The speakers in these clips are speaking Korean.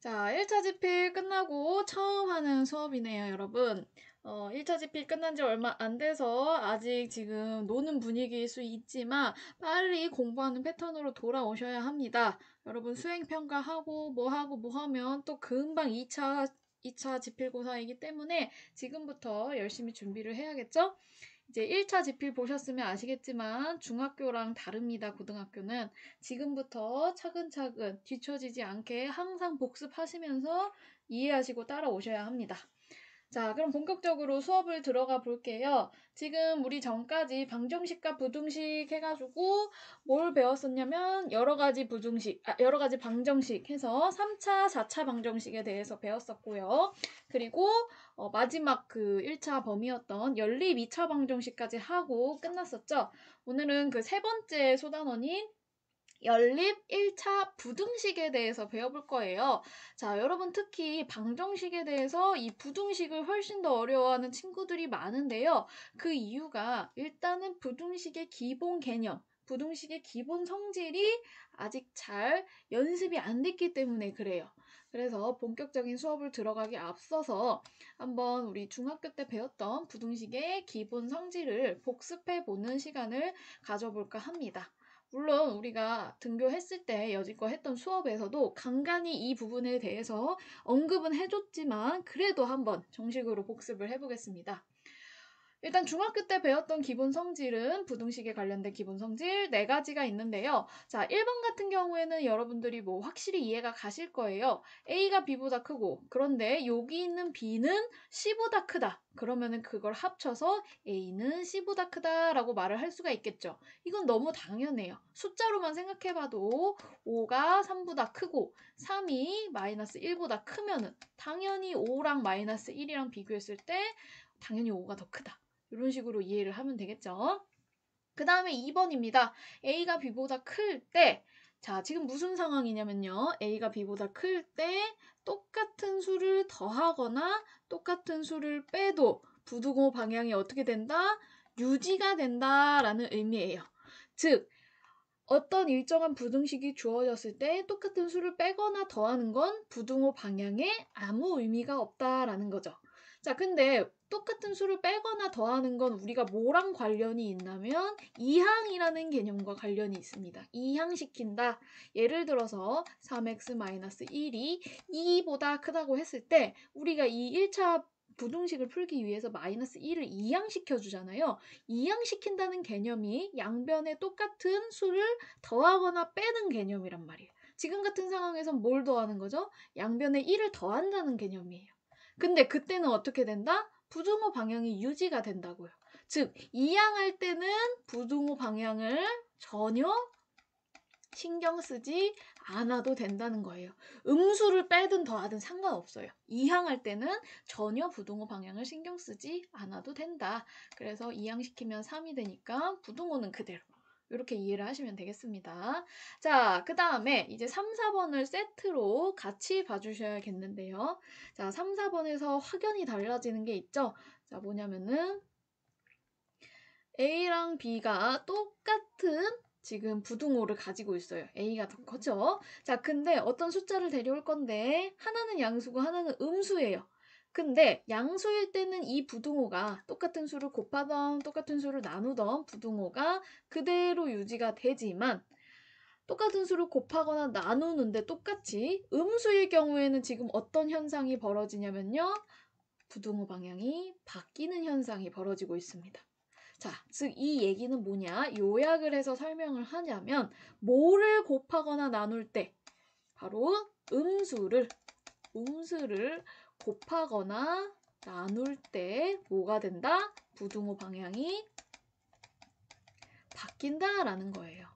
자, 1차 집필 끝나고 처음 하는 수업이네요, 여러분. 1차 집필 끝난 지 얼마 안 돼서 아직 지금 노는 분위기일 수 있지만 빨리 공부하는 패턴으로 돌아오셔야 합니다. 여러분 수행평가하고 뭐 하고 뭐 하면 또 금방 2차 집필고사이기 때문에 지금부터 열심히 준비를 해야겠죠? 이제 1차 집필 보셨으면 아시겠지만 중학교랑 다릅니다. 고등학교는 지금부터 차근차근 뒤처지지 않게 항상 복습하시면서 이해하시고 따라오셔야 합니다. 자, 그럼 본격적으로 수업을 들어가 볼게요. 지금 우리 전까지 방정식과 부등식 해가지고 뭘 배웠었냐면 여러 가지 방정식 해서 3차, 4차 방정식에 대해서 배웠었고요. 그리고 마지막 그 1차 범위였던 연립 2차 방정식까지 하고 끝났었죠. 오늘은 그 세 번째 소단원인 연립 1차 부등식에 대해서 배워볼 거예요. 자, 여러분 특히 방정식에 대해서 이 부등식을 훨씬 더 어려워하는 친구들이 많은데요. 그 이유가 일단은 부등식의 기본 개념, 부등식의 기본 성질이 아직 잘 연습이 안 됐기 때문에 그래요. 그래서 본격적인 수업을 들어가기 앞서서 한번 우리 중학교 때 배웠던 부등식의 기본 성질을 복습해보는 시간을 가져볼까 합니다. 물론 우리가 등교했을 때 여지껏 했던 수업에서도 간간히 이 부분에 대해서 언급은 해줬지만 그래도 한번 정식으로 복습을 해보겠습니다. 일단 중학교 때 배웠던 기본 성질은 부등식에 관련된 기본 성질 4가지가 있는데요. 자, 1번 같은 경우에는 여러분들이 뭐 확실히 이해가 가실 거예요. A가 B보다 크고 그런데 여기 있는 B는 C보다 크다. 그러면은 그걸 합쳐서 A는 C보다 크다라고 말을 할 수가 있겠죠. 이건 너무 당연해요. 숫자로만 생각해봐도 5가 3보다 크고 3이 마이너스 1보다 크면은 당연히 5랑 마이너스 1이랑 비교했을 때 당연히 5가 더 크다. 이런 식으로 이해를 하면 되겠죠. 그 다음에 2번입니다. A가 B보다 클 때, 자, 지금 무슨 상황이냐면요. A가 B보다 클 때 똑같은 수를 더하거나 똑같은 수를 빼도 부등호 방향이 어떻게 된다? 유지가 된다라는 의미예요. 즉, 어떤 일정한 부등식이 주어졌을 때 똑같은 수를 빼거나 더하는 건 부등호 방향에 아무 의미가 없다라는 거죠. 자, 근데 똑같은 수를 빼거나 더하는 건 우리가 뭐랑 관련이 있냐면 이항이라는 개념과 관련이 있습니다. 이항시킨다. 예를 들어서 3x-1이 2보다 크다고 했을 때 우리가 이 1차 부등식을 풀기 위해서 마이너스 1을 이항시켜 주잖아요. 이항시킨다는 개념이 양변에 똑같은 수를 더하거나 빼는 개념이란 말이에요. 지금 같은 상황에선 뭘 더하는 거죠? 양변에 1을 더한다는 개념이에요. 근데 그때는 어떻게 된다? 부등호 방향이 유지가 된다고요. 즉, 이항할 때는 부등호 방향을 전혀 신경 쓰지 않아도 된다는 거예요. 음수를 빼든 더하든 상관없어요. 이항할 때는 전혀 부등호 방향을 신경 쓰지 않아도 된다. 그래서 이항시키면 3이 되니까 부등호는 그대로. 이렇게 이해를 하시면 되겠습니다. 자, 그 다음에 이제 3, 4번을 세트로 같이 봐주셔야겠는데요. 자, 3, 4번에서 확연히 달라지는 게 있죠. 자, 뭐냐면은 A랑 B가 똑같은 지금 부등호를 가지고 있어요. A가 더 커죠? 자, 근데 어떤 숫자를 데려올 건데 하나는 양수고 하나는 음수예요. 근데 양수일 때는 이 부등호가 똑같은 수를 곱하던 똑같은 수를 나누던 부등호가 그대로 유지가 되지만 똑같은 수를 곱하거나 나누는데 똑같이 음수일 경우에는 지금 어떤 현상이 벌어지냐면요. 부등호 방향이 바뀌는 현상이 벌어지고 있습니다. 자, 즉 이 얘기는 뭐냐? 요약을 해서 설명을 하자면 뭐를 곱하거나 나눌 때 바로 음수를 곱하거나 나눌 때 뭐가 된다? 부등호 방향이 바뀐다라는 거예요.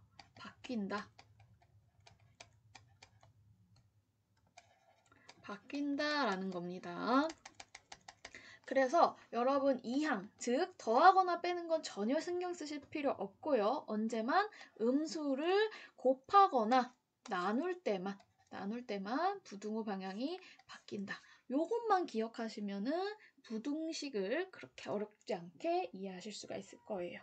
바뀐다라는 겁니다. 그래서 여러분 이항, 즉 더하거나 빼는 건 전혀 신경 쓰실 필요 없고요. 언제만 음수를 곱하거나 나눌 때만 부등호 방향이 바뀐다. 요것만 기억하시면은 부등식을 그렇게 어렵지 않게 이해하실 수가 있을 거예요.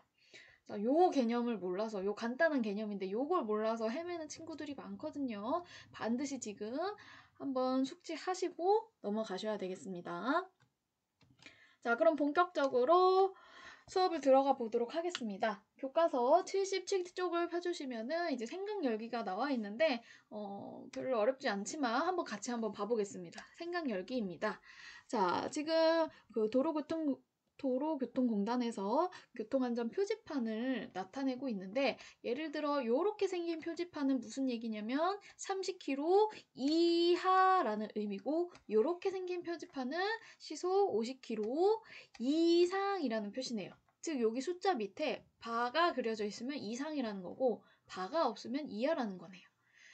자, 요 개념을 몰라서, 요 간단한 개념인데 요걸 몰라서 헤매는 친구들이 많거든요. 반드시 지금 한번 숙지하시고 넘어가셔야 되겠습니다. 자, 그럼 본격적으로 수업을 들어가 보도록 하겠습니다. 교과서 77쪽을 펴주시면은 이제 생각 열기가 나와 있는데 별로 어렵지 않지만 한번 같이 한번 봐보겠습니다. 생각 열기입니다. 자, 지금 그 도로교통공단에서 교통안전 표지판을 나타내고 있는데 예를 들어 이렇게 생긴 표지판은 무슨 얘기냐면 30km 이하라는 의미고 이렇게 생긴 표지판은 시속 50km 이상이라는 표시네요. 즉 여기 숫자 밑에 바가 그려져 있으면 이상이라는 거고 바가 없으면 이하라는 거네요.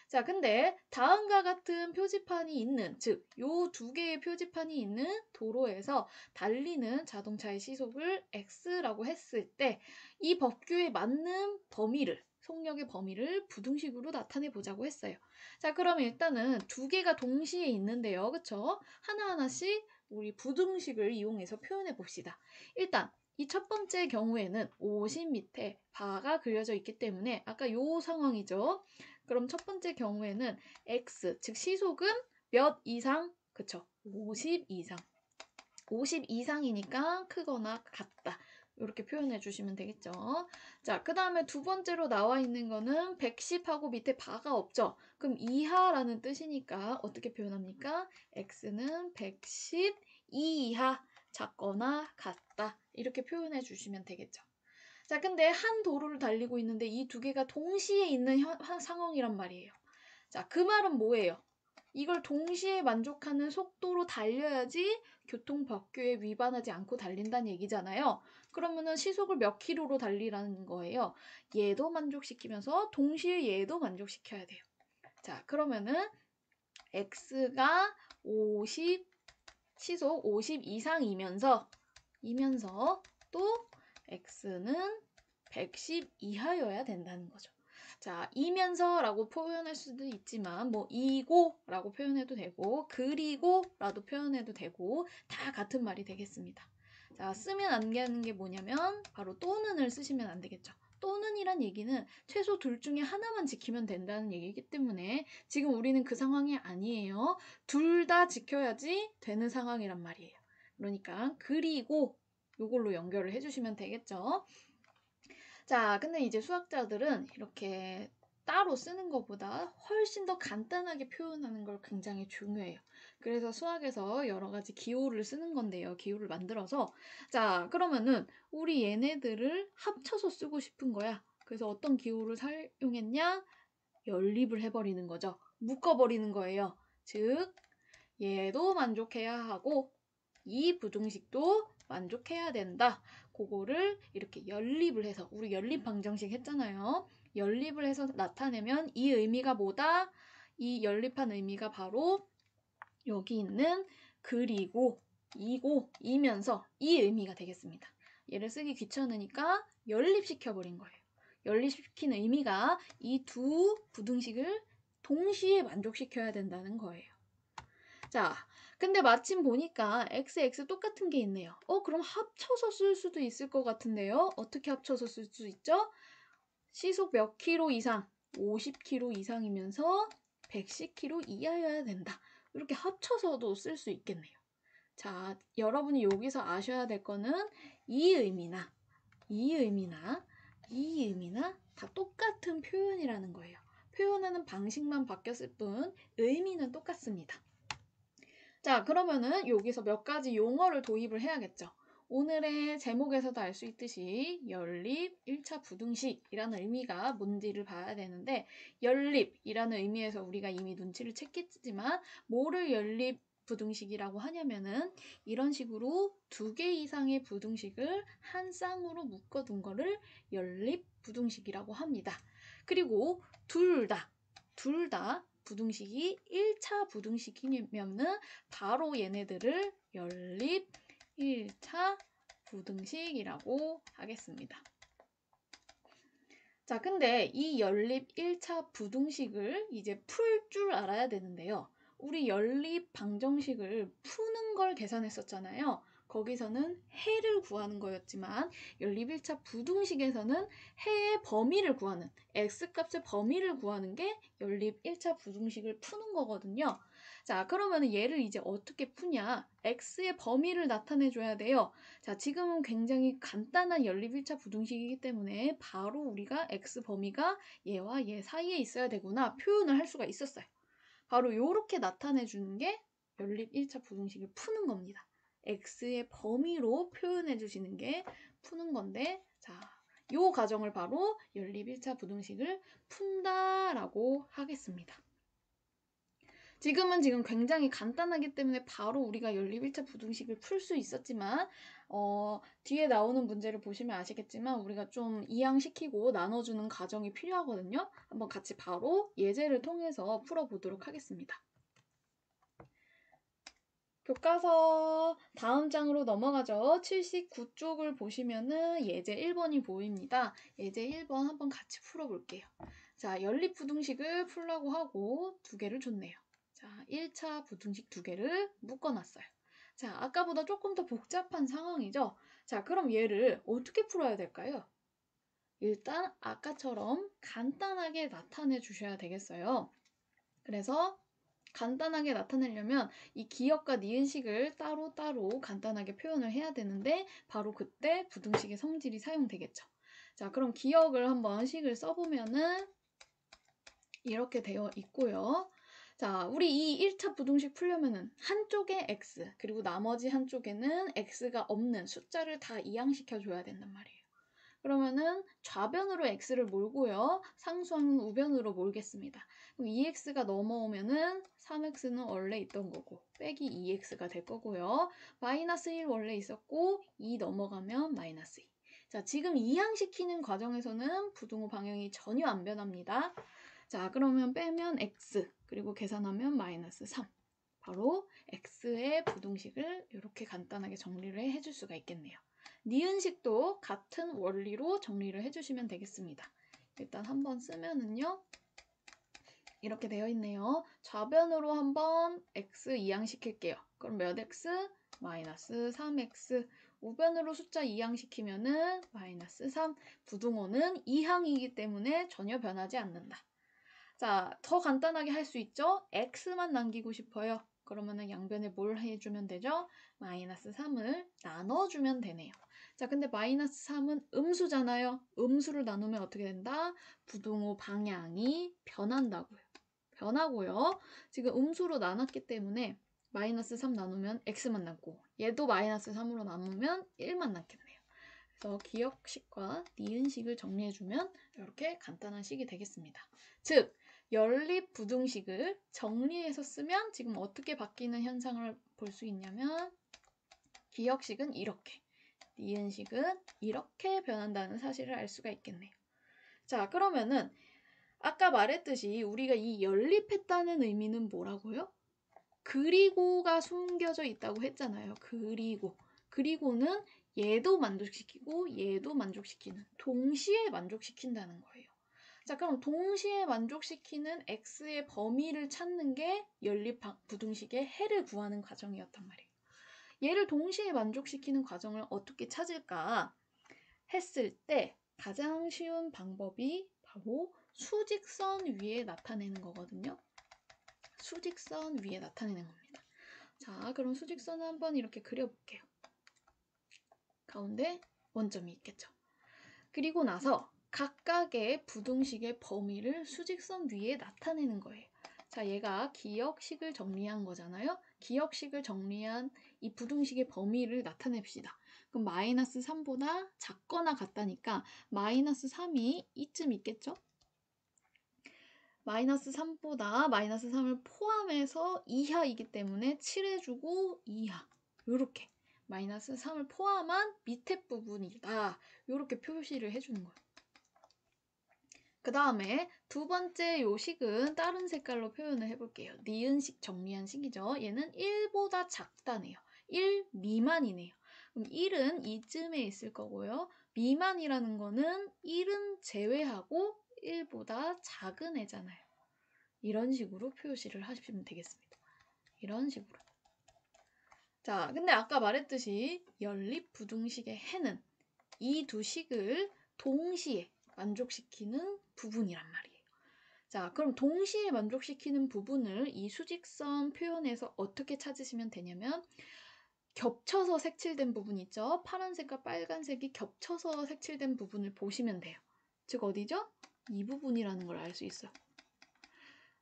자, 근데 다음과 같은 표지판이 있는, 즉 요 두 개의 표지판이 있는 도로에서 달리는 자동차의 시속을 x라고 했을 때 이 법규에 맞는 범위를, 속력의 범위를 부등식으로 나타내 보자고 했어요. 자, 그럼 일단은 두 개가 동시에 있는데요. 그쵸? 하나하나씩 우리 부등식을 이용해서 표현해 봅시다. 일단 이 첫 번째 경우에는 50 밑에 바가 그려져 있기 때문에 아까 요 상황이죠. 그럼 첫 번째 경우에는 x, 즉 시속은 몇 이상? 그쵸? 50 이상. 50 이상이니까 크거나 같다. 이렇게 표현해 주시면 되겠죠. 자, 그 다음에 두 번째로 나와 있는 거는 110하고 밑에 바가 없죠. 그럼 이하라는 뜻이니까 어떻게 표현합니까? x는 110 이하, 작거나 같다. 이렇게 표현해 주시면 되겠죠. 자, 근데 한 도로를 달리고 있는데 이 두 개가 동시에 있는 상황이란 말이에요. 자, 그 말은 뭐예요? 이걸 동시에 만족하는 속도로 달려야지 교통법규에 위반하지 않고 달린다는 얘기잖아요. 그러면은 시속을 몇 킬로로 달리라는 거예요. 얘도 만족시키면서 동시에 얘도 만족시켜야 돼요. 자, 그러면은 x가 50, 시속 50 이상이면서 또 x는 110 이하여야 된다는 거죠. 자, 이면서라고 표현할 수도 있지만 뭐 이고라고 표현해도 되고 그리고라도 표현해도 되고 다 같은 말이 되겠습니다. 자, 쓰면 안 되는 게 뭐냐면 바로 또는을 쓰시면 안 되겠죠. 또는이란 얘기는 최소 둘 중에 하나만 지키면 된다는 얘기이기 때문에 지금 우리는 그 상황이 아니에요. 둘 다 지켜야지 되는 상황이란 말이에요. 그러니까 그리고 요걸로 연결을 해주시면 되겠죠. 자, 근데 이제 수학자들은 이렇게 따로 쓰는 것보다 훨씬 더 간단하게 표현하는 걸 굉장히 중요해요. 그래서 수학에서 여러 가지 기호를 쓰는 건데요. 기호를 만들어서. 자, 그러면은 우리 얘네들을 합쳐서 쓰고 싶은 거야. 그래서 어떤 기호를 사용했냐? 연립을 해버리는 거죠. 묶어버리는 거예요. 즉, 얘도 만족해야 하고 이 부등식도 만족해야 된다. 그거를 이렇게 연립을 해서 우리 연립 방정식 했잖아요. 연립을 해서 나타내면 이 의미가 뭐다? 이 연립한 의미가 바로 여기 있는 그리고 이고 이면서 이 의미가 되겠습니다. 얘를 쓰기 귀찮으니까 연립시켜버린 거예요. 연립시킨 의미가 이 두 부등식을 동시에 만족시켜야 된다는 거예요. 자, 근데 마침 보니까 x 똑같은 게 있네요. 그럼 합쳐서 쓸 수도 있을 것 같은데요. 어떻게 합쳐서 쓸 수 있죠? 시속 몇 킬로 이상? 50km 이상이면서 110km 이하여야 된다. 이렇게 합쳐서도 쓸 수 있겠네요. 자, 여러분이 여기서 아셔야 될 거는 이 의미나 다 똑같은 표현이라는 거예요. 표현하는 방식만 바뀌었을 뿐 의미는 똑같습니다. 자, 그러면은 여기서 몇 가지 용어를 도입을 해야겠죠. 오늘의 제목에서도 알 수 있듯이 연립 1차 부등식이라는 의미가 뭔지를 봐야 되는데 연립이라는 의미에서 우리가 이미 눈치를 챘겠지만 뭐를 연립 부등식이라고 하냐면은 이런 식으로 두 개 이상의 부등식을 한 쌍으로 묶어둔 거를 연립 부등식이라고 합니다. 그리고 둘 다 부등식이 1차 부등식이면은 바로 얘네들을 연립 1차 부등식이라고 하겠습니다. 자, 근데 이 연립 1차 부등식을 이제 풀 줄 알아야 되는데요. 우리 연립 방정식을 푸는 걸 계산했었잖아요. 거기서는 해를 구하는 거였지만 연립 1차 부등식에서는 해의 범위를 구하는 x값의 범위를 구하는 게 연립 1차 부등식을 푸는 거거든요. 자, 그러면 얘를 이제 어떻게 푸냐? x의 범위를 나타내 줘야 돼요. 자, 지금은 굉장히 간단한 연립 1차 부등식이기 때문에 바로 우리가 x 범위가 얘와 얘 사이에 있어야 되구나 표현을 할 수가 있었어요. 바로 이렇게 나타내 주는 게 연립 1차 부등식을 푸는 겁니다. x의 범위로 표현해 주시는 게 푸는 건데, 자, 요 과정을 바로 연립 1차 부등식을 푼다라고 하겠습니다. 지금 굉장히 간단하기 때문에 바로 우리가 연립 1차 부등식을 풀 수 있었지만 뒤에 나오는 문제를 보시면 아시겠지만 우리가 좀 이항시키고 나눠주는 과정이 필요하거든요. 한번 같이 바로 예제를 통해서 풀어보도록 하겠습니다. 교과서 다음 장으로 넘어가죠. 79쪽을 보시면은 예제 1번이 보입니다. 예제 1번 한번 같이 풀어볼게요. 자, 연립 부등식을 풀라고 하고 두 개를 줬네요. 자, 1차 부등식 두 개를 묶어놨어요. 자, 아까보다 조금 더 복잡한 상황이죠. 자, 그럼 얘를 어떻게 풀어야 될까요? 일단 아까처럼 간단하게 나타내 주셔야 되겠어요. 그래서 간단하게 나타내려면 이 기역과 니은식을 따로따로 간단하게 표현을 해야 되는데 바로 그때 부등식의 성질이 사용되겠죠. 자, 그럼 기역을 한번 식을 써보면은 이렇게 되어 있고요. 자, 우리 이 1차 부등식 풀려면은 한쪽에 x 그리고 나머지 한쪽에는 x가 없는 숫자를 다 이항시켜 줘야 된단 말이에요. 그러면은 좌변으로 x를 몰고요. 상수항은 우변으로 몰겠습니다. 그럼 2x가 넘어오면은 3x는 원래 있던 거고 빼기 2x가 될 거고요. 마이너스 1 원래 있었고 2 넘어가면 마이너스 2. 자, 지금 이항시키는 과정에서는 부등호 방향이 전혀 안 변합니다. 자, 그러면 빼면 x 그리고 계산하면 마이너스 3. 바로 x의 부등식을 이렇게 간단하게 정리를 해줄 수가 있겠네요. 니은식도 같은 원리로 정리를 해주시면 되겠습니다. 일단 한번 쓰면은요. 이렇게 되어 있네요. 좌변으로 한번 x 이항시킬게요. 그럼 몇 x? 마이너스 3x. 우변으로 숫자 이항시키면은 마이너스 3. 부등호는 이항이기 때문에 전혀 변하지 않는다. 자, 더 간단하게 할 수 있죠? x만 남기고 싶어요. 그러면은 양변에 뭘 해주면 되죠? 마이너스 3을 나눠주면 되네요. 자, 근데 마이너스 3은 음수잖아요. 음수를 나누면 어떻게 된다? 부등호 방향이 변한다고요. 변하고요. 지금 음수로 나눴기 때문에 마이너스 3 나누면 x만 남고 얘도 마이너스 3으로 나누면 1만 남겠네요. 그래서 기역식과 니은식을 정리해주면 이렇게 간단한 식이 되겠습니다. 즉, 연립 부등식을 정리해서 쓰면 지금 어떻게 바뀌는 현상을 볼 수 있냐면 기역식은 이렇게, 니은식은 이렇게 변한다는 사실을 알 수가 있겠네요. 자, 그러면은 아까 말했듯이 우리가 이 연립했다는 의미는 뭐라고요? 그리고가 숨겨져 있다고 했잖아요. 그리고는 얘도 만족시키고 얘도 만족시키는, 동시에 만족시킨다는 거예요. 자, 그럼 동시에 만족시키는 x의 범위를 찾는 게 연립 부등식의 해를 구하는 과정이었단 말이에요. 얘를 동시에 만족시키는 과정을 어떻게 찾을까 했을 때 가장 쉬운 방법이 바로 수직선 위에 나타내는 거거든요. 수직선 위에 나타내는 겁니다. 자, 그럼 수직선을 한번 이렇게 그려볼게요. 가운데 원점이 있겠죠. 그리고 나서 각각의 부등식의 범위를 수직선 위에 나타내는 거예요. 자, 얘가 기역식을 정리한 거잖아요. 기역식을 정리한 이 부등식의 범위를 나타냅시다. 그럼 마이너스 3보다 작거나 같다니까 마이너스 3이 이쯤 있겠죠? 마이너스 3보다 마이너스 3을 포함해서 이하이기 때문에 7해주고 이하. 요렇게 마이너스 3을 포함한 밑에 부분이다. 요렇게 표시를 해주는 거예요. 그 다음에 두 번째 요 식은 다른 색깔로 표현을 해볼게요. 니은식 정리한 식이죠. 얘는 1보다 작다네요. 1 미만이네요. 그럼 1은 이쯤에 있을 거고요. 미만이라는 거는 1은 제외하고 1보다 작은 애잖아요. 이런 식으로 표시를 하시면 되겠습니다. 이런 식으로. 자, 근데 아까 말했듯이 연립부등식의 해는 이 두 식을 동시에 만족시키는 부분이란 말이에요. 자, 그럼 동시에 만족시키는 부분을 이 수직선 표현에서 어떻게 찾으시면 되냐면 겹쳐서 색칠된 부분 있죠? 파란색과 빨간색이 겹쳐서 색칠된 부분을 보시면 돼요. 즉 어디죠? 이 부분이라는 걸 알 수 있어요.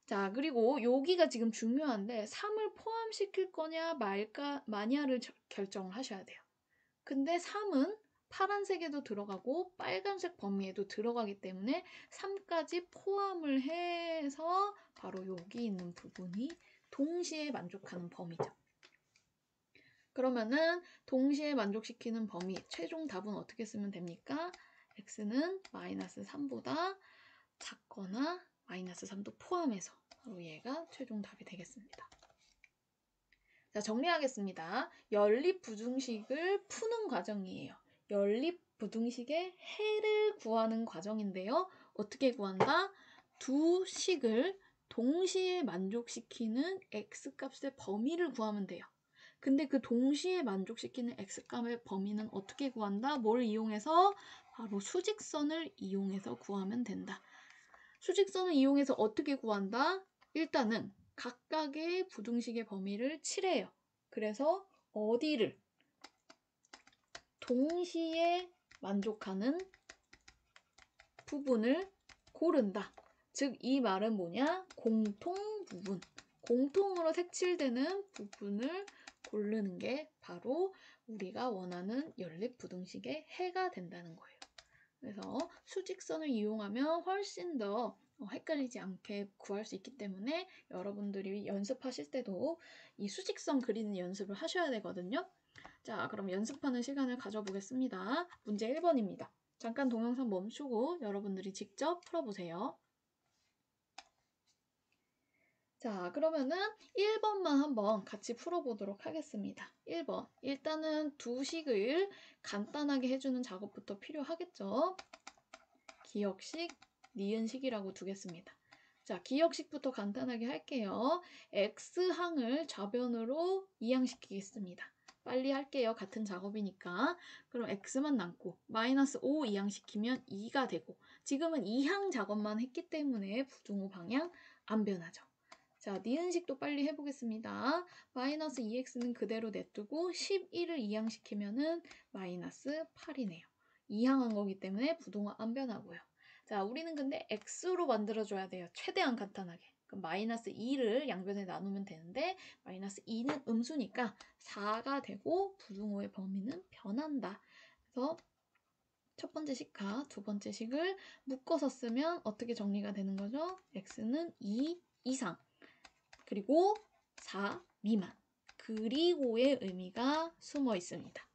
자, 그리고 여기가 지금 중요한데 3을 포함시킬 거냐 말까 마냐를 결정을 하셔야 돼요. 근데 3은 파란색에도 들어가고 빨간색 범위에도 들어가기 때문에 3까지 포함을 해서 바로 여기 있는 부분이 동시에 만족하는 범위죠. 그러면은 동시에 만족시키는 범위, 최종 답은 어떻게 쓰면 됩니까? x는 마이너스 3보다 작거나 마이너스 3도 포함해서 바로 얘가 최종 답이 되겠습니다. 자, 정리하겠습니다. 연립부등식을 푸는 과정이에요. 연립부등식의 해를 구하는 과정인데요. 어떻게 구한다? 두 식을 동시에 만족시키는 x값의 범위를 구하면 돼요. 근데 그 동시에 만족시키는 x값의 범위는 어떻게 구한다? 뭘 이용해서? 바로 수직선을 이용해서 구하면 된다. 수직선을 이용해서 어떻게 구한다? 일단은 각각의 부등식의 범위를 칠해요. 그래서 어디를 동시에 만족하는 부분을 고른다. 즉, 이 말은 뭐냐? 공통 부분. 공통으로 색칠되는 부분을 고르는 게 바로 우리가 원하는 연립부등식의 해가 된다는 거예요. 그래서 수직선을 이용하면 훨씬 더 헷갈리지 않게 구할 수 있기 때문에 여러분들이 연습하실 때도 이 수직선 그리는 연습을 하셔야 되거든요. 자, 그럼 연습하는 시간을 가져보겠습니다. 문제 1번입니다. 잠깐 동영상 멈추고 여러분들이 직접 풀어보세요. 자, 그러면은 1번만 한번 같이 풀어보도록 하겠습니다. 1번. 일단은 두 식을 간단하게 해주는 작업부터 필요하겠죠. 기역식, 니은식이라고 두겠습니다. 자, 기역식부터 간단하게 할게요. x항을 좌변으로 이항시키겠습니다. 빨리 할게요. 같은 작업이니까. 그럼 x만 남고 마이너스 5 이항시키면 2가 되고 지금은 이항 작업만 했기 때문에 부등호 방향 안 변하죠. 자, 니은식도 빨리 해보겠습니다. 마이너스 2x는 그대로 냅두고 11을 이항시키면은 마이너스 8이네요. 이항한 거기 때문에 부등호 안 변하고요. 자, 우리는 근데 x로 만들어줘야 돼요. 최대한 간단하게. 그럼 마이너스 2를 양변에 나누면 되는데 마이너스 2는 음수니까 4가 되고 부등호의 범위는 변한다. 그래서 첫 번째 식과 두 번째 식을 묶어서 쓰면 어떻게 정리가 되는 거죠? x는 2 이상 그리고 4 미만 그리고의 의미가 숨어 있습니다.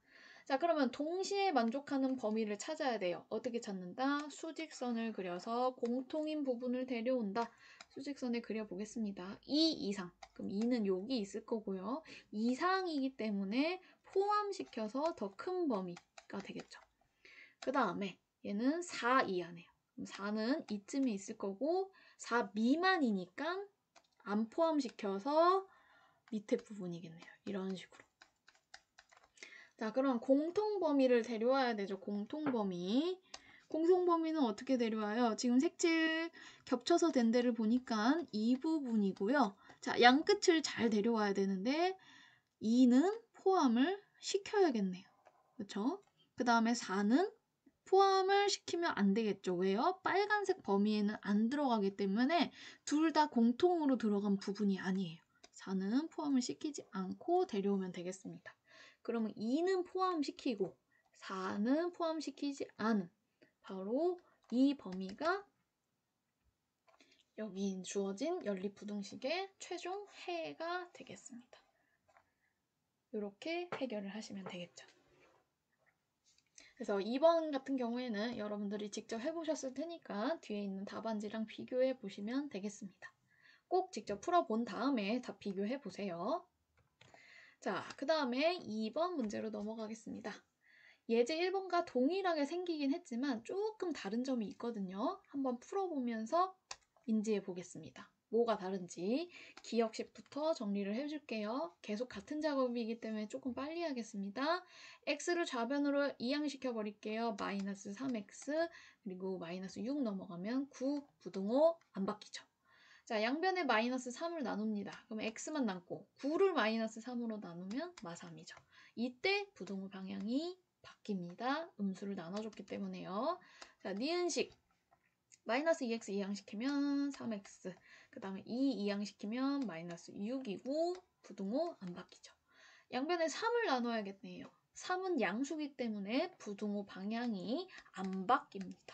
자, 그러면 동시에 만족하는 범위를 찾아야 돼요. 어떻게 찾는다? 수직선을 그려서 공통인 부분을 데려온다. 수직선을 그려보겠습니다. 2 이상. 그럼 2는 여기 있을 거고요. 이상이기 때문에 포함시켜서 더 큰 범위가 되겠죠. 그 다음에 얘는 4 이하네요. 그럼 4는 이쯤에 있을 거고 4 미만이니까 안 포함시켜서 밑에 부분이겠네요. 이런 식으로. 자, 그럼 공통범위를 데려와야 되죠. 공통범위. 공통범위는 어떻게 데려와요? 지금 색칠 겹쳐서 된 데를 보니까 이 부분이고요. 자, 양끝을 잘 데려와야 되는데 2는 포함을 시켜야겠네요. 그렇죠? 그 다음에 4는 포함을 시키면 안 되겠죠. 왜요? 빨간색 범위에는 안 들어가기 때문에 둘 다 공통으로 들어간 부분이 아니에요. 4는 포함을 시키지 않고 데려오면 되겠습니다. 그러면 2는 포함시키고 4는 포함시키지 않은 바로 이 범위가 여기 주어진 연립부등식의 최종 해가 되겠습니다. 이렇게 해결을 하시면 되겠죠. 그래서 2번 같은 경우에는 여러분들이 직접 해보셨을 테니까 뒤에 있는 답안지랑 비교해 보시면 되겠습니다. 꼭 직접 풀어본 다음에 다 비교해 보세요. 자, 그 다음에 2번 문제로 넘어가겠습니다. 예제 1번과 동일하게 생기긴 했지만 조금 다른 점이 있거든요. 한번 풀어보면서 인지해 보겠습니다. 뭐가 다른지 기억식부터 정리를 해줄게요. 계속 같은 작업이기 때문에 조금 빨리 하겠습니다. x를 좌변으로 이항시켜 버릴게요. 마이너스 3x 그리고 마이너스 6 넘어가면 9 부등호 안 바뀌죠. 자, 양변에 마이너스 3을 나눕니다. 그럼 x만 남고 9를 마이너스 3으로 나누면 마3이죠. 이때 부등호 방향이 바뀝니다. 음수를 나눠줬기 때문에요. 자, 니은식 마이너스 2x 이항시키면 3x 그 다음에 2 이항시키면 마이너스 6이고 부등호 안 바뀌죠. 양변에 3을 나눠야겠네요. 3은 양수기 때문에 부등호 방향이 안 바뀝니다.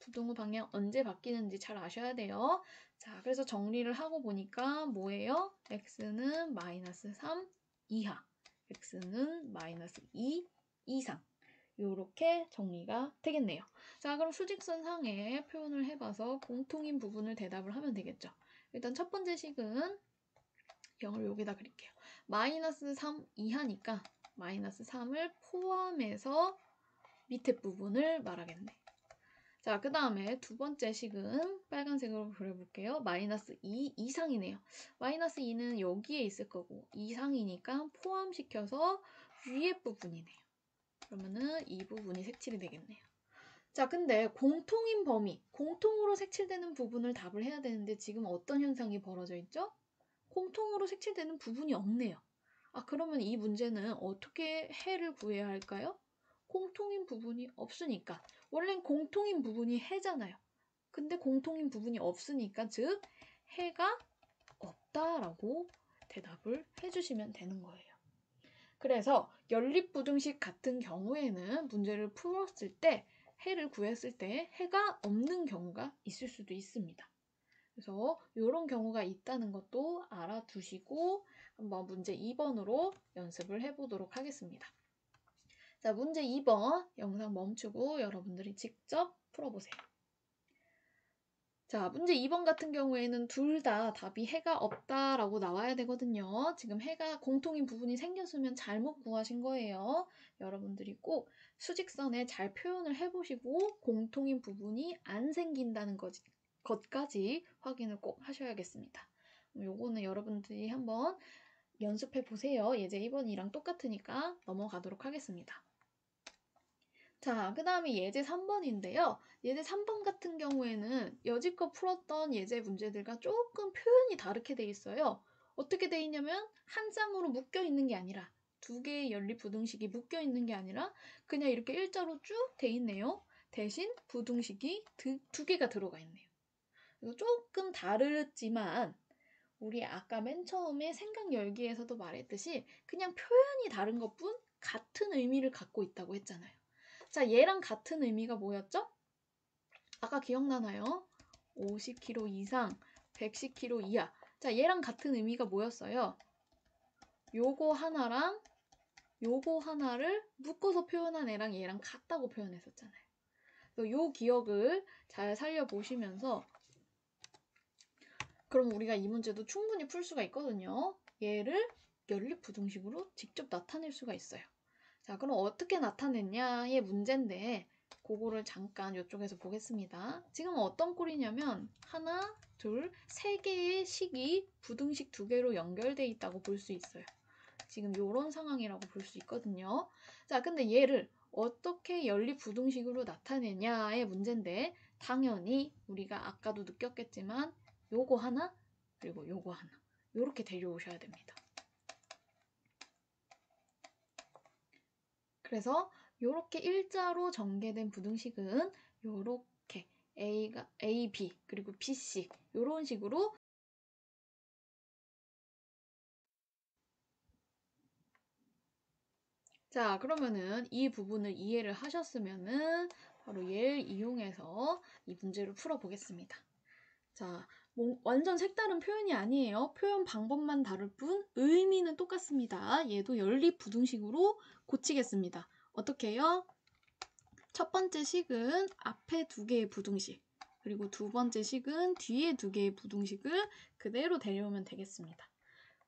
부등호 방향 언제 바뀌는지 잘 아셔야 돼요. 자, 그래서 정리를 하고 보니까 뭐예요? x는 마이너스 3 이하, x는 마이너스 2 이상. 이렇게 정리가 되겠네요. 자, 그럼 수직선상에 표현을 해봐서 공통인 부분을 대답을 하면 되겠죠. 일단 첫 번째 식은 0을 여기다 그릴게요. 마이너스 3 이하니까 마이너스 3을 포함해서 밑에 부분을 말하겠네. 자, 그 다음에 두 번째 식은 빨간색으로 그려볼게요. 마이너스 2 이상이네요. 마이너스 2는 여기에 있을 거고 이상이니까 포함시켜서 위에 부분이네요. 그러면은 이 부분이 색칠이 되겠네요. 자, 근데 공통인 범위, 공통으로 색칠되는 부분을 답을 해야 되는데 지금 어떤 현상이 벌어져 있죠? 공통으로 색칠되는 부분이 없네요. 아, 그러면 이 문제는 어떻게 해를 구해야 할까요? 공통인 부분이 없으니까. 원래는 공통인 부분이 해잖아요. 근데 공통인 부분이 없으니까 즉 해가 없다라고 대답을 해주시면 되는 거예요. 그래서 연립부등식 같은 경우에는 문제를 풀었을 때 해를 구했을 때 해가 없는 경우가 있을 수도 있습니다. 그래서 이런 경우가 있다는 것도 알아두시고 한번 문제 2번으로 연습을 해보도록 하겠습니다. 자, 문제 2번 영상 멈추고 여러분들이 직접 풀어보세요. 자, 문제 2번 같은 경우에는 둘 다 답이 해가 없다라고 나와야 되거든요. 지금 해가 공통인 부분이 생겼으면 잘못 구하신 거예요. 여러분들이 꼭 수직선에 잘 표현을 해보시고 공통인 부분이 안 생긴다는 것까지 확인을 꼭 하셔야겠습니다. 요거는 여러분들이 한번 연습해 보세요. 예제 2번이랑 똑같으니까 넘어가도록 하겠습니다. 자, 그 다음에 예제 3번인데요. 예제 3번 같은 경우에는 여지껏 풀었던 예제 문제들과 조금 표현이 다르게 돼 있어요. 어떻게 돼 있냐면 한 쌍으로 묶여 있는 게 아니라 두 개의 연립부등식이 묶여 있는 게 아니라 그냥 이렇게 일자로 쭉 돼 있네요. 대신 부등식이 두 개가 들어가 있네요. 그래서 조금 다르지만 우리 아까 맨 처음에 생각 열기에서도 말했듯이 그냥 표현이 다른 것뿐 같은 의미를 갖고 있다고 했잖아요. 자, 얘랑 같은 의미가 뭐였죠? 아까 기억나나요? 50kg 이상, 110kg 이하. 자, 얘랑 같은 의미가 뭐였어요? 요거 하나랑 요거 하나를 묶어서 표현한 애랑 얘랑 같다고 표현했었잖아요. 그래서 요 기억을 잘 살려보시면서 그럼 우리가 이 문제도 충분히 풀 수가 있거든요. 얘를 연립부등식으로 직접 나타낼 수가 있어요. 자, 그럼 어떻게 나타냈냐의 문제인데 그거를 잠깐 이쪽에서 보겠습니다. 지금 어떤 꼴이냐면 하나, 둘, 세 개의 식이 부등식 두 개로 연결돼 있다고 볼 수 있어요. 지금 이런 상황이라고 볼 수 있거든요. 자, 근데 얘를 어떻게 연립부등식으로 나타내냐의 문제인데 당연히 우리가 아까도 느꼈겠지만 요거 하나 그리고 요거 하나 요렇게 데려오셔야 됩니다. 그래서 요렇게 일자로 전개된 부등식은 요렇게 A, B 그리고 B, C 요런 식으로 자, 그러면은 이 부분을 이해를 하셨으면은 바로 얘를 이용해서 이 문제를 풀어보겠습니다. 자, 완전 색다른 표현이 아니에요. 표현 방법만 다를 뿐 의미는 똑같습니다. 얘도 연립부등식으로 고치겠습니다. 어떻게 해요? 첫 번째 식은 앞에 두 개의 부등식, 그리고 두 번째 식은 뒤에 두 개의 부등식을 그대로 데려오면 되겠습니다.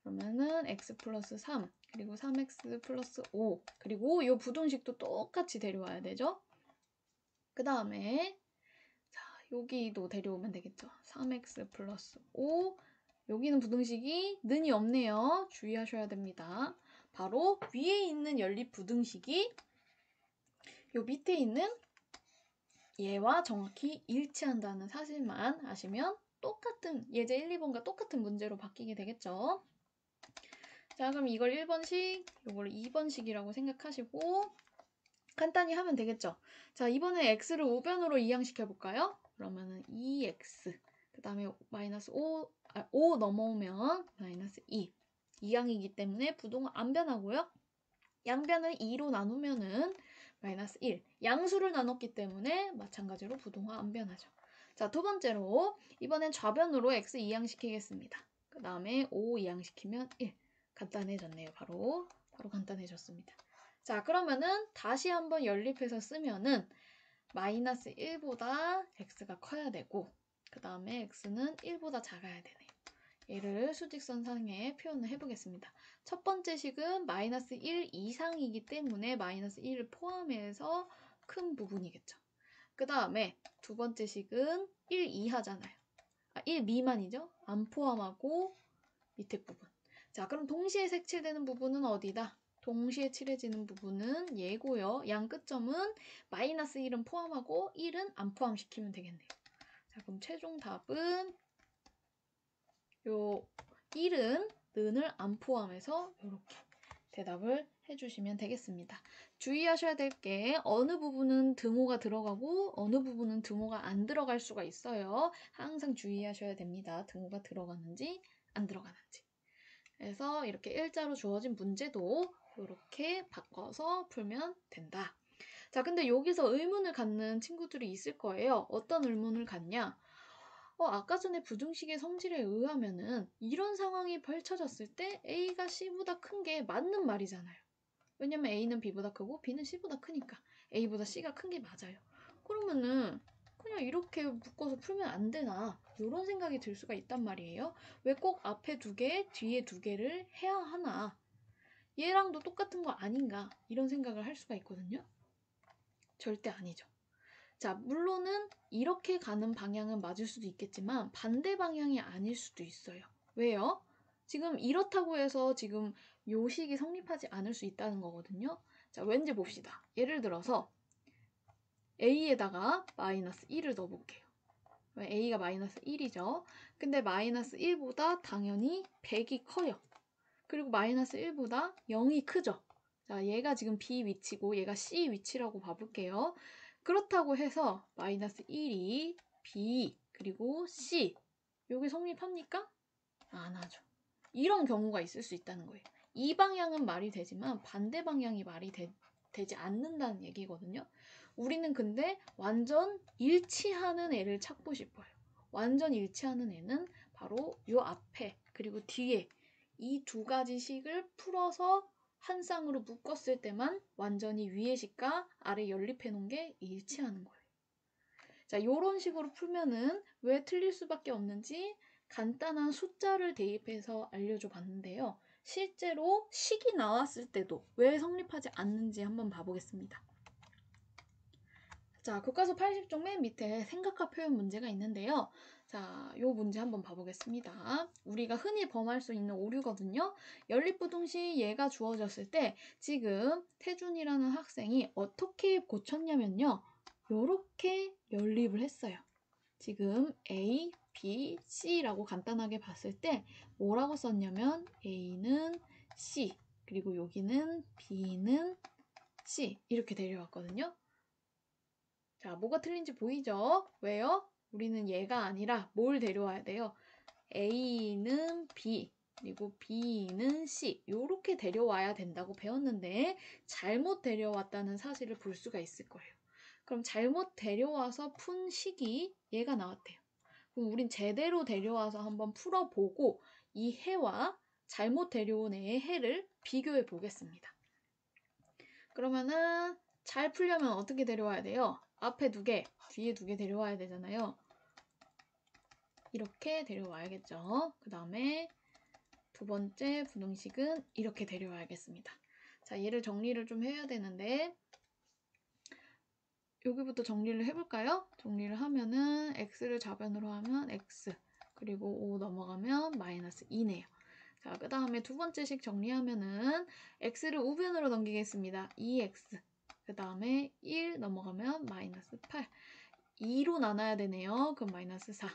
그러면은 x 플러스 3, 그리고 3x 플러스 5, 그리고 이 부등식도 똑같이 데려와야 되죠. 그 다음에 자, 여기도 데려오면 되겠죠. 3x 플러스 5. 여기는 부등식이 는이 없네요. 주의하셔야 됩니다. 바로 위에 있는 연립 부등식이 요 밑에 있는 얘와 정확히 일치한다는 사실만 아시면 똑같은 예제 1, 2번과 똑같은 문제로 바뀌게 되겠죠. 자, 그럼 이걸 1번식, 이걸 2번식이라고 생각하시고 간단히 하면 되겠죠. 자, 이번에 x를 우변으로 이항시켜 볼까요? 그러면은 2x 그 다음에 마이너스 5 넘어오면 마이너스 2 이항이기 때문에 부동은 안 변하고요. 양변을 2로 나누면은 마이너스 1 양수를 나눴기 때문에 마찬가지로 부동화 안 변하죠. 자, 두 번째로 이번엔 좌변으로 x 이항시키겠습니다. 그 다음에 5 이항시키면 1 간단해졌네요. 바로 간단해졌습니다. 자, 그러면은 다시 한번 연립해서 쓰면은 마이너스 1보다 x가 커야 되고 그 다음에 x는 1보다 작아야 되네요. 얘를 수직선상에 표현을 해보겠습니다. 첫 번째 식은 마이너스 1 이상이기 때문에 마이너스 1을 포함해서 큰 부분이겠죠. 그 다음에 두 번째 식은 1 이하잖아요. 1 미만이죠. 안 포함하고 밑에 부분. 자, 그럼 동시에 색칠되는 부분은 어디다? 동시에 칠해지는 부분은 얘고요. 양 끝점은 마이너스 1은 포함하고 1은 안 포함시키면 되겠네요. 자, 그럼 최종 답은 요 1은 는을 안 포함해서 이렇게 대답을 해주시면 되겠습니다. 주의하셔야 될 게 어느 부분은 등호가 들어가고 어느 부분은 등호가 안 들어갈 수가 있어요. 항상 주의하셔야 됩니다. 등호가 들어가는지 안 들어가는지. 그래서 이렇게 일자로 주어진 문제도 이렇게 바꿔서 풀면 된다. 자, 근데 여기서 의문을 갖는 친구들이 있을 거예요. 어떤 의문을 갖냐? 아까 전에 부등식의 성질에 의하면은 이런 상황이 펼쳐졌을 때 A가 C보다 큰 게 맞는 말이잖아요. 왜냐면 A는 B보다 크고 B는 C보다 크니까 A보다 C가 큰 게 맞아요. 그러면은 그냥 이렇게 묶어서 풀면 안 되나? 이런 생각이 들 수가 있단 말이에요. 왜 꼭 앞에 두 개, 뒤에 두 개를 해야 하나? 얘랑도 똑같은 거 아닌가? 이런 생각을 할 수가 있거든요. 절대 아니죠. 자, 물론은 이렇게 가는 방향은 맞을 수도 있겠지만 반대 방향이 아닐 수도 있어요. 왜요? 지금 이렇다고 해서 지금 요식이 성립하지 않을 수 있다는 거거든요. 자, 왠지 봅시다. 예를 들어서 A에다가 마이너스 1을 넣어볼게요. A가 마이너스 1이죠. 근데 마이너스 1보다 당연히 100이 커요. 그리고 마이너스 1보다 0이 크죠. 자, 얘가 지금 B 위치고 얘가 C 위치라고 봐볼게요. 그렇다고 해서 마이너스 1이 B 그리고 C 여기 성립합니까? 안 하죠. 이런 경우가 있을 수 있다는 거예요. 이 방향은 말이 되지만 반대 방향이 말이 되지 않는다는 얘기거든요. 우리는 근데 완전 일치하는 애를 찾고 싶어요. 완전 일치하는 애는 바로 요 앞에 그리고 뒤에 이 두 가지 식을 풀어서 한 쌍으로 묶었을 때만 완전히 위의 식과 아래 연립해 놓은 게 일치하는 거예요. 자, 요런 식으로 풀면은 왜 틀릴 수밖에 없는지 간단한 숫자를 대입해서 알려줘 봤는데요. 실제로 식이 나왔을 때도 왜 성립하지 않는지 한번 봐보겠습니다. 자, 교과서 80쪽 맨 밑에 생각화 표현 문제가 있는데요. 자, 요 문제 한번 봐보겠습니다. 우리가 흔히 범할 수 있는 오류거든요. 연립부등식 얘가 주어졌을 때 지금 태준이라는 학생이 어떻게 고쳤냐면요. 요렇게 연립을 했어요. 지금 A, B, C라고 간단하게 봤을 때 뭐라고 썼냐면 A는 C, 그리고 여기는 B는 C 이렇게 데려왔거든요. 자, 뭐가 틀린지 보이죠? 왜요? 우리는 얘가 아니라 뭘 데려와야 돼요? A는 B, 그리고 B는 C 이렇게 데려와야 된다고 배웠는데 잘못 데려왔다는 사실을 볼 수가 있을 거예요. 그럼 잘못 데려와서 푼 식이 얘가 나왔대요. 그럼 우린 제대로 데려와서 한번 풀어보고 이 해와 잘못 데려온 애의 해를 비교해 보겠습니다. 그러면은 잘 풀려면 어떻게 데려와야 돼요? 앞에 두 개, 뒤에 두 개 데려와야 되잖아요. 이렇게 데려와야겠죠. 그 다음에 두 번째 부등식은 이렇게 데려와야겠습니다. 자, 얘를 정리를 좀 해야 되는데 여기부터 정리를 해볼까요? 정리를 하면은 x를 좌변으로 하면 x, 그리고 5 넘어가면 마이너스 2네요. 자, 그 다음에 두 번째 식 정리하면은 x를 우변으로 넘기겠습니다. 2x, 그 다음에 1 넘어가면 마이너스 8, 2로 나눠야 되네요. 그럼 마이너스 4.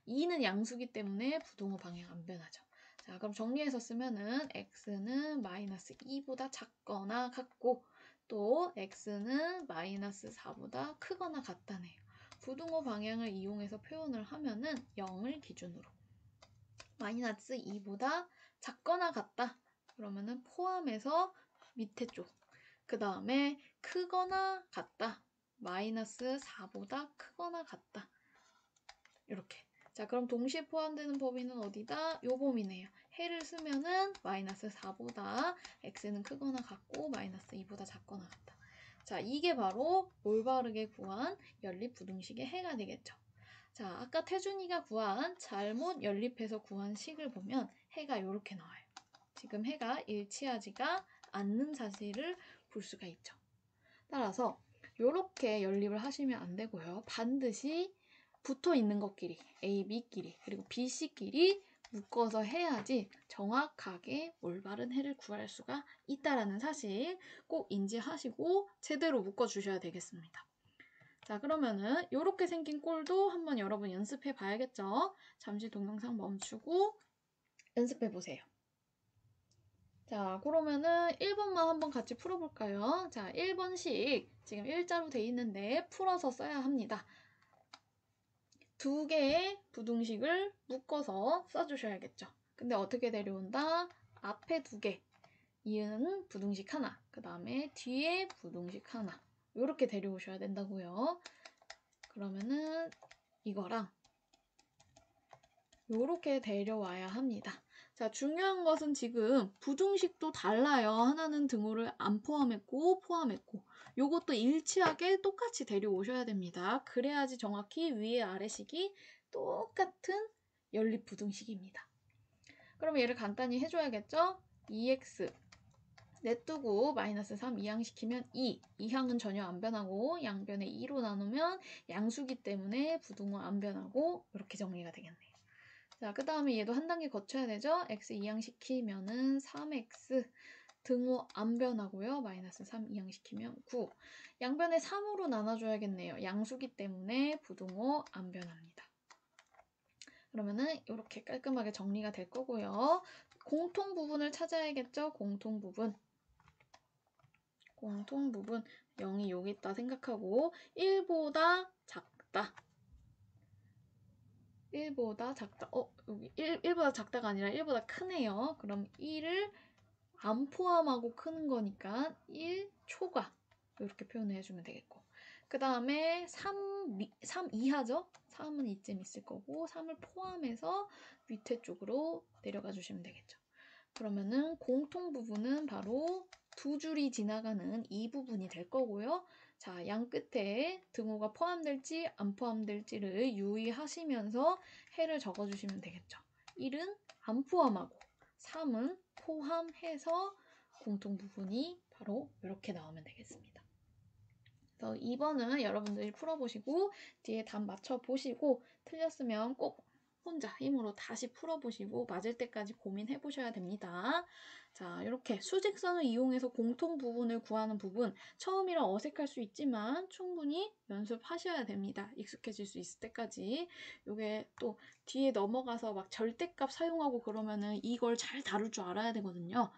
2는 양수기 때문에 부등호 방향 안 변하죠. 자, 그럼 정리해서 쓰면은 x는 마이너스 2보다 작거나 같고, 또 x는 마이너스 4보다 크거나 같다네요. 부등호 방향을 이용해서 표현을 하면은 0을 기준으로 마이너스 2보다 작거나 같다. 그러면은 포함해서 밑에 쪽. 그 다음에 크거나 같다. 마이너스 4보다 크거나 같다. 이렇게. 자, 그럼 동시에 포함되는 범위는 어디다? 요 범위네요. 해를 쓰면은 마이너스 4보다 x는 크거나 같고 마이너스 2보다 작거나 같다. 자, 이게 바로 올바르게 구한 연립부등식의 해가 되겠죠. 자, 아까 태준이가 구한 잘못 연립해서 구한 식을 보면 해가 이렇게 나와요. 지금 해가 일치하지가 않는 사실을 볼 수가 있죠. 따라서 이렇게 연립을 하시면 안 되고요. 반드시 붙어 있는 것끼리, A, B끼리, 그리고 B, C끼리 묶어서 해야지 정확하게 올바른 해를 구할 수가 있다는 사실 꼭 인지하시고 제대로 묶어주셔야 되겠습니다. 자, 그러면은 이렇게 생긴 꼴도 한번 여러분 연습해 봐야겠죠? 잠시 동영상 멈추고 연습해 보세요. 자, 그러면은 1번만 한번 같이 풀어볼까요? 자, 1번식 지금 일자로 돼 있는데 풀어서 써야 합니다. 두 개의 부등식을 묶어서 써주셔야겠죠. 근데 어떻게 데려온다? 앞에 두 개, 이은 부등식 하나, 그 다음에 뒤에 부등식 하나, 이렇게 데려오셔야 된다고요. 그러면은 이거랑 이렇게 데려와야 합니다. 자, 중요한 것은 지금 부등식도 달라요. 하나는 등호를 안 포함했고 포함했고 요것도 일치하게 똑같이 데려오셔야 됩니다. 그래야지 정확히 위에 아래식이 똑같은 연립부등식입니다. 그럼 얘를 간단히 해줘야겠죠? 2x 냅두고 마이너스 3 이항시키면 2. 이항은 전혀 안 변하고 양변에 2로 나누면 양수기 때문에 부등호 안 변하고 이렇게 정리가 되겠네요. 자, 그 다음에 얘도 한 단계 거쳐야 되죠? x 이항시키면은 3x 등호 안 변하고요. 마이너스 3 이항시키면 9. 양변에 3으로 나눠줘야겠네요. 양수기 때문에 부등호 안 변합니다. 그러면은 이렇게 깔끔하게 정리가 될 거고요. 공통 부분을 찾아야겠죠? 공통 부분. 공통 부분 0이 여기 있다 생각하고 1보다 작다. 1보다 작다. 여기 1보다 작다가 아니라 1보다 크네요. 그럼 1을 안 포함하고 크는 거니까 1 초과 이렇게 표현을 해주면 되겠고, 그 다음에 3 이하죠? 3은 이쯤 있을 거고 3을 포함해서 밑에 쪽으로 내려가 주시면 되겠죠. 그러면은 공통 부분은 바로 두 줄이 지나가는 이 부분이 될 거고요. 자, 양 끝에 등호가 포함될지 안 포함될지를 유의하시면서 해를 적어주시면 되겠죠. 1은 안 포함하고 3은 포함해서 공통 부분이 바로 이렇게 나오면 되겠습니다. 그래서 2번은 여러분들이 풀어보시고 뒤에 답 맞춰보시고 틀렸으면 꼭 혼자 힘으로 다시 풀어보시고 맞을 때까지 고민해보셔야 됩니다. 자, 이렇게 수직선을 이용해서 공통 부분을 구하는 부분 처음이라 어색할 수 있지만 충분히 연습하셔야 됩니다. 익숙해질 수 있을 때까지. 이게 또 뒤에 넘어가서 막 절대값 사용하고 그러면은 이걸 잘 다룰 줄 알아야 되거든요.